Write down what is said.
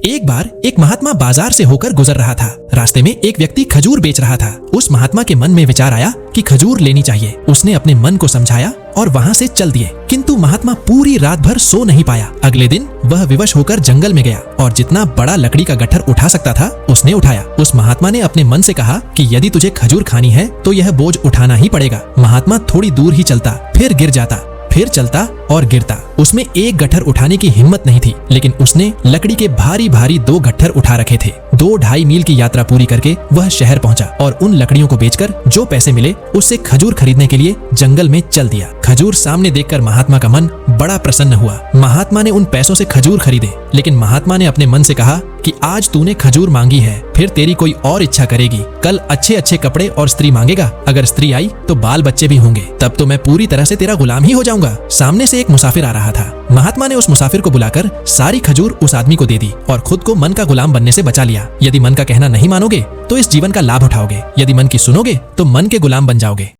एक बार एक महात्मा बाजार से होकर गुजर रहा था। रास्ते में एक व्यक्ति खजूर बेच रहा था। उस महात्मा के मन में विचार आया कि खजूर लेनी चाहिए। उसने अपने मन को समझाया और वहाँ से चल दिए। किंतु महात्मा पूरी रात भर सो नहीं पाया। अगले दिन वह विवश होकर जंगल में गया और जितना बड़ा लकड़ी का गट्ठर उठा सकता था उसने उठाया। उस महात्मा ने अपने मन से कहा कि यदि तुझे खजूर खानी है तो यह बोझ उठाना ही पड़ेगा। महात्मा थोड़ी दूर ही चलता, फिर गिर जाता, फिर चलता और गिरता। उसमें एक गट्ठर उठाने की हिम्मत नहीं थी, लेकिन उसने लकड़ी के भारी भारी 2 गट्ठर उठा रखे थे। 2-2.5 मील की यात्रा पूरी करके वह शहर पहुंचा और उन लकड़ियों को बेचकर जो पैसे मिले उससे खजूर खरीदने के लिए जंगल में चल दिया। खजूर सामने देखकर महात्मा का मन बड़ा प्रसन्न हुआ। महात्मा ने उन पैसों से खजूर खरीदे, लेकिन महात्मा ने अपने मन से कहा कि आज तूने खजूर मांगी है, फिर तेरी कोई और इच्छा करेगी। कल अच्छे अच्छे कपड़े और स्त्री मांगेगा। अगर स्त्री आई तो बाल बच्चे भी होंगे, तब तो मैं पूरी तरह से तेरा गुलाम ही हो जाऊंगा। सामने से एक मुसाफिर आ रहा था। महात्मा ने उस मुसाफिर को बुलाकर सारी खजूर उस आदमी को दे दी और खुद को मन का गुलाम बनने से बचा लिया। यदि मन का कहना नहीं मानोगे तो इस जीवन का लाभ उठाओगे, यदि मन की सुनोगे तो मन के गुलाम बन जाओगे।